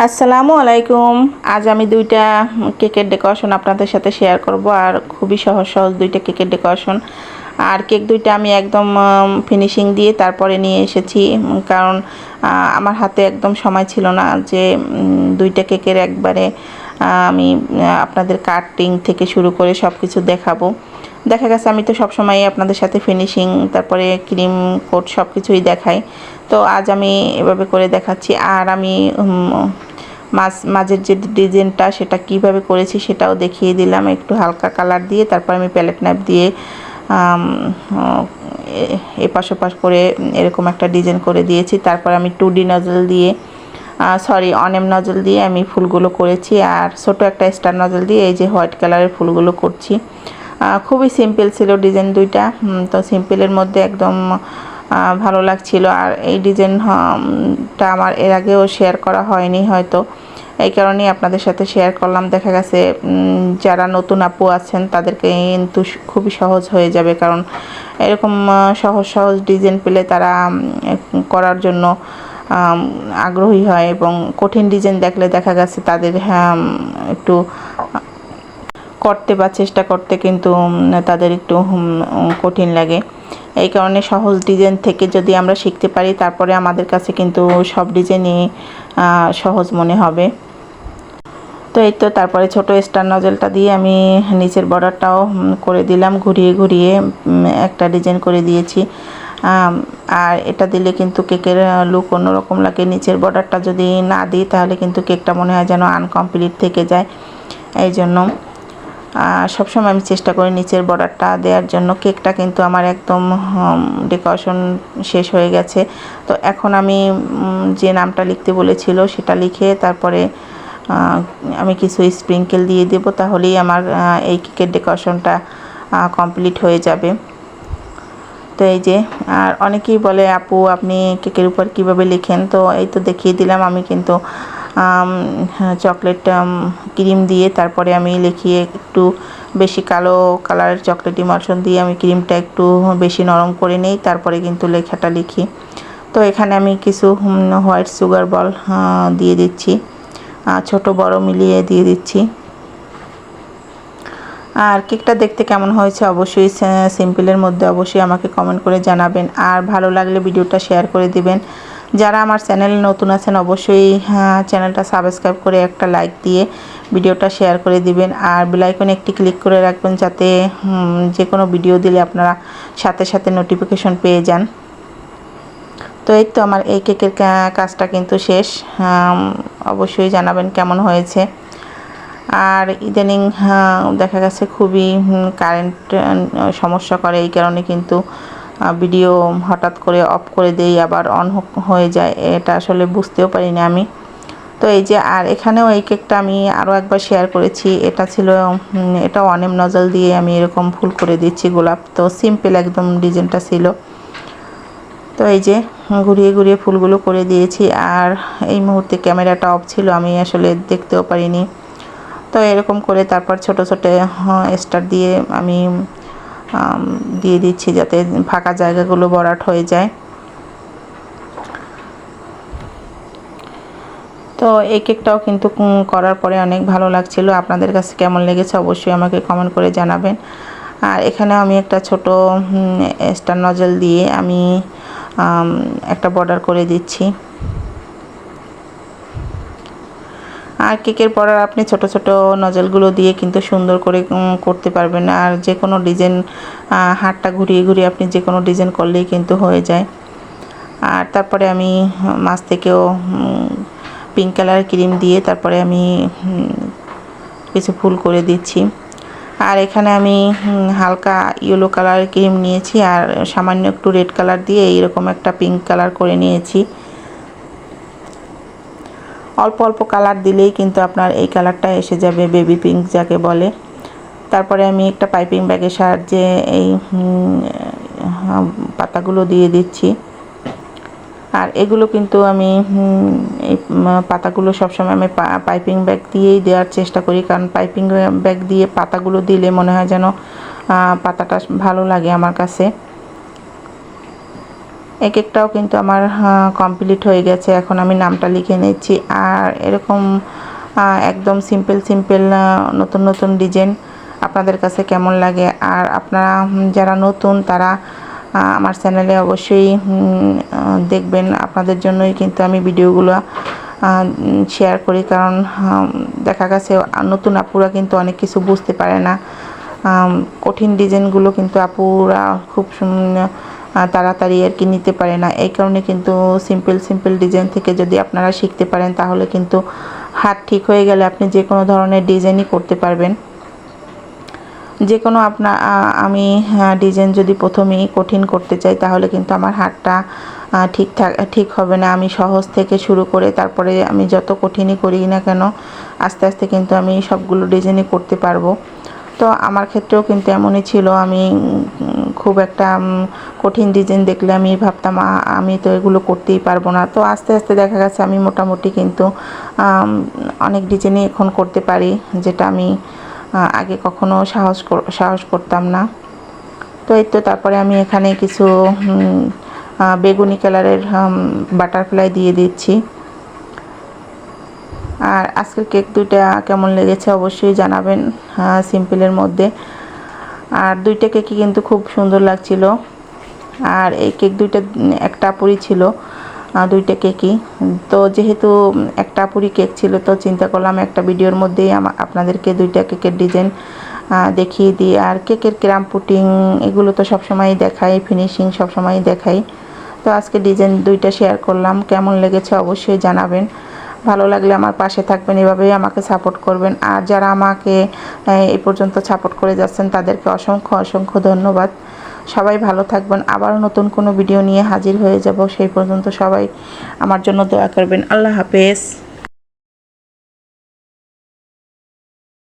আসসালামু আলাইকুম। আজ আমি দুইটা কেকের ডেকোরেশন আপনাদের সাথে শেয়ার করব, আর খুবই সহজ সহজ দুইটা কেকের ডেকোরেশন। আর কেক দুইটা আমি একদম ফিনিশিং দিয়ে তারপরে নিয়ে এসেছি, কারণ আমার হাতে একদম সময় ছিল না যে দুইটা কেকের একবারে আমি আপনাদের কাটিং থেকে শুরু করে সব কিছু দেখাবো। দেখা গেছে আমি তো সবসময়ই আপনাদের সাথে ফিনিশিং তারপরে ক্রিম কোট সব কিছুই দেখাই, তো আজ আমি এভাবে করে দেখাচ্ছি। আর আমি মাঝের যে ডিজাইনটা সেটা কিভাবে করেছি সেটাও দেখিয়ে দিলাম, একটু হালকা কালার দিয়ে। তারপর আমি প্যালেট নাইফ দিয়ে এপাশ ওপাশ করে এরকম একটা ডিজাইন করে দিয়েছি। তারপর আমি 2D নজল দিয়ে অনেম নজল দিয়ে আমি ফুলগুলো করেছি, আর ছোটো একটা স্টার নজল দিয়ে এই যে হোয়াইট কালারের ফুলগুলো করছি। খুবই সিম্পল ছিল ডিজাইন দুইটা, তো সিম্পলের মধ্যে একদম ভালো লাগছিল। আর এই ডিজাইনটা আমার এর আগেও শেয়ার করা হয়নি হয়তো, এই কারণেই আপনাদের সাথে শেয়ার করলাম। দেখা গেছে যারা নতুন আপু আছেন তাদেরকে কিন্তু খুবই সহজ হয়ে যাবে, কারণ এরকম সহজ সহজ ডিজাইন পেলে তারা করার জন্য আগ্রহী হয়, এবং কঠিন ডিজাইন দেখলে দেখা গেছে তাদের একটু করতে বা চেষ্টা করতে কিন্তু তাদের একটু কঠিন লাগে। এই কারণে সহজ ডিজাইন থেকে যদি আমরা শিখতে পারি তারপরে আমাদের কাছে কিন্তু সব ডিজাইনই সহজ মনে হবে। তো এই তো তারপরে ছোট স্টার নজলটা দিয়ে আমি নিচের বর্ডারটাও করে দিলাম, ঘুরিয়ে ঘুরিয়ে একটা ডিজাইন করে দিয়েছি। আর এটা দিলে কিন্তু কেকের লুক অন্যরকম লাগে। নিচের বর্ডারটা যদি না দিই তাহলে কিন্তু কেকটা মনে হয় যেন আনকমপ্লিট থেকে যায়। এই জন্য সবসময় আমি চেষ্টা করি নিচের বর্ডারটা দেওয়ার জন্য। কেকটা কিন্তু আমার একদম ডেকোরেশন শেষ হয়ে গেছে। তো এখন আমি যে নামটা লিখতে বলেছিল সেটা লিখে তারপরে আমি কিছু স্প্রিঙ্কেল দিয়ে দেব, তাহলেই আমার এই কেকের ডেকোরেশনটা কমপ্লিট হয়ে যাবে। তো এই যে, আর অনেকেই বলে আপু আপনি কেকের উপর কিভাবে লিখেন, তো এই তো দেখিয়ে দিলাম। আমি কিন্তু চকলেট ক্রিম দিয়ে তারপরে আমি লিখিয়ে একটু বেশি কালো কালারের চকলেট ইমালশন দিয়ে আমি ক্রিমটা একটু বেশি নরম করে নেই, তারপরে কিন্তু লেখাটা লিখি। তো এখানে আমি কিছু হোয়াইট সুগার বল দিয়ে দিচ্ছি, ছোট বড় মিলিয়ে দিয়ে দিচ্ছি। আর কেকটা দেখতে কেমন হয়েছে অবশ্যই সিম্পলের মধ্যে অবশ্যই আমাকে কমেন্ট করে জানাবেন, আর ভালো লাগলে ভিডিওটা শেয়ার করে দিবেন। যারা আমার চ্যানেলে নতুন আছেন অবশ্যই চ্যানেলটা সাবস্ক্রাইব করে একটা লাইক দিয়ে ভিডিওটা শেয়ার করে দিবেন, আর বেল আইকনে একটি ক্লিক করে রাখবেন যাতে যে কোনো ভিডিও দিলে আপনারা সাথে সাথে নোটিফিকেশন পেয়ে যান। তো এই তো আমার এই কেকের কাজটা কিন্তু শেষ। অবশ্যই জানাবেন কেমন হয়েছে। আর ইদানিং দেখা গেছে খুবই কারেন্ট সমস্যা করে, এই কারণে কিন্তু ভিডিও হঠাৎ করে অফ করে দেই, আবার অন হয়ে যায়, এটা আসলে বুঝতেও পারি না আমি। তো এই যে, আর এখানেও এই কেকটা আমি আরও একবার শেয়ার করেছি। এটা ছিল এটা অনেম নজল দিয়ে আমি এরকম ফুল করে দিচ্ছি গোলাপ। তো সিম্পল একদম ডিজাইনটা ছিল। তো এই যে ঘুরিয়ে ঘুরিয়ে ফুলগুলো করে দিয়েছি, আর এই মুহূর্তে ক্যামেরাটা অফ ছিল, আমি আসলে দেখতেও পারিনি। তো এরকম করে তারপর ছোট ছোট স্টার দিয়ে আমি দিয়ে দিচ্ছি যাতে ফাঁকা জায়গাগুলো ভরাট হয়ে যায়। তো এই কেকটাও কিন্তু করার পরে অনেক ভালো লাগছিল। আপনাদের কাছে কেমন লেগেছে অবশ্যই আমাকে কমেন্ট করে জানাবেন। আর এখানে আমি একটা ছোট স্টার নজল দিয়ে আমি একটা বর্ডার করে দিচ্ছি। আর কেকের বর্ডার আপনি ছোট ছোট নজলগুলো দিয়ে কিন্তু সুন্দর করে করতে পারবেন, আর যে কোনো ডিজাইন হাতটা ঘুরিয়ে ঘুরিয়ে আপনি যে কোনো ডিজাইন করলেই কিন্তু হয়ে যায়। আর তারপরে আমি মাছ থেকেও পিঙ্ক কালার ক্রিম দিয়ে তারপরে আমি কিছু ফুল করে দিচ্ছি। আর এখানে আমি হালকা ইয়েলো কালার ক্রিম নিয়েছি, আর সামান্য একটু রেড কালার দিয়ে এইরকম একটা পিঙ্ক কালার করে নিয়েছি। অল্প অল্প কালার দিলেই কিন্তু আপনার এই কালারটা এসে যাবে, বেবি পিঙ্ক যাকে বলে। তারপরে আমি একটা পাইপিং ব্যাগের সাহায্যে এই পাতাগুলো দিয়ে দিচ্ছি। আর এগুলো কিন্তু আমি এই পাতাগুলো সবসময় আমি পাইপিং ব্যাগ দিয়েই দেওয়ার চেষ্টা করি, কারণ পাইপিং ব্যাগ দিয়ে পাতাগুলো দিলে মনে হয় যেন পাতাটা ভালো লাগে আমার কাছে। এক একটাও কিন্তু আমার কমপ্লিট হয়ে গেছে। এখন আমি নামটা লিখে নিচ্ছি। আর এরকম একদম সিম্পল সিম্পল নতুন নতুন ডিজাইন আপনাদের কাছে কেমন লাগে। আর আপনারা যারা নতুন তারা আমার চ্যানেলে অবশ্যই দেখবেন। আপনাদের জন্যই কিন্তু আমি ভিডিওগুলো শেয়ার করি, কারণ দেখা গেছে নতুন আপুরা কিন্তু অনেক কিছু বুঝতে পারে না। কঠিন ডিজাইনগুলো কিন্তু আপুরা খুব তাড়াতাড়ি আর কি নিতে পারে না। এই কারণে কিন্তু সিম্পল সিম্পল ডিজাইন থেকে যদি আপনারা শিখতে পারেন তাহলে কিন্তু হাত ঠিক হয়ে গেলে আপনি যে কোনো ধরনের ডিজাইনই করতে পারবেন। যে কোনো আমি ডিজাইন যদি প্রথমেই কঠিন করতে চাই তাহলে কিন্তু আমার হাতটা ঠিক হবে না। আমি সহজ থেকে শুরু করে তারপরে আমি যত কঠিনই করি না কেন আস্তে আস্তে কিন্তু আমি সবগুলো ডিজাইনই করতে পারবো। তো আমার ক্ষেত্রেও কিন্তু এমনই ছিল। আমি খুব একটা কঠিন ডিজাইন দেখলে আমি ভাবতাম আমি তো এগুলো করতেই পারবো না। তো আস্তে আস্তে দেখা গেছে আমি মোটামুটি কিন্তু অনেক ডিজাইনই এখন করতে পারি, যেটা আমি আগে কখনো সাহস করতাম না। তো এই তো তারপরে আমি এখানে কিছু বেগুনি কালারের বাটারফ্লাই দিয়ে দিচ্ছি। আর আজকের কেক দুইটা কেমন লেগেছে অবশ্যই জানাবেন সিম্পলের মধ্যে। আর দুইটা কেকই কিন্তু খুব সুন্দর লাগছিল। আর এই কেক দুইটা একটা আপুরই ছিল, দুইটা কেকই। তো যেহেতু একটা আপুরি কেক ছিল তো চিন্তা করলাম একটা ভিডিওর মধ্যেই আপনাদেরকে দুইটা কেকের ডিজাইন দেখিয়ে দিই। আর কেকের ক্রাম পুটিং এগুলো তো সবসময়ই দেখাই, ফিনিশিং সবসময়ই দেখাই। তো আজকে ডিজাইন দুইটা শেয়ার করলাম। কেমন লেগেছে অবশ্যই জানাবেন। ভালো লাগলে আমার পাশে থাকবেন, এভাবেই আমাকে সাপোর্ট করবেন। আর যারা আমাকে এই পর্যন্ত সাপোর্ট করে যাচ্ছেন তাদেরকে অসংখ্য অসংখ্য ধন্যবাদ। সবাই ভালো থাকবেন। আবারও নতুন কোনো ভিডিও নিয়ে হাজির হয়ে যাব। সেই পর্যন্ত সবাই আমার জন্য দোয়া করবেন। আল্লাহ হাফেজ।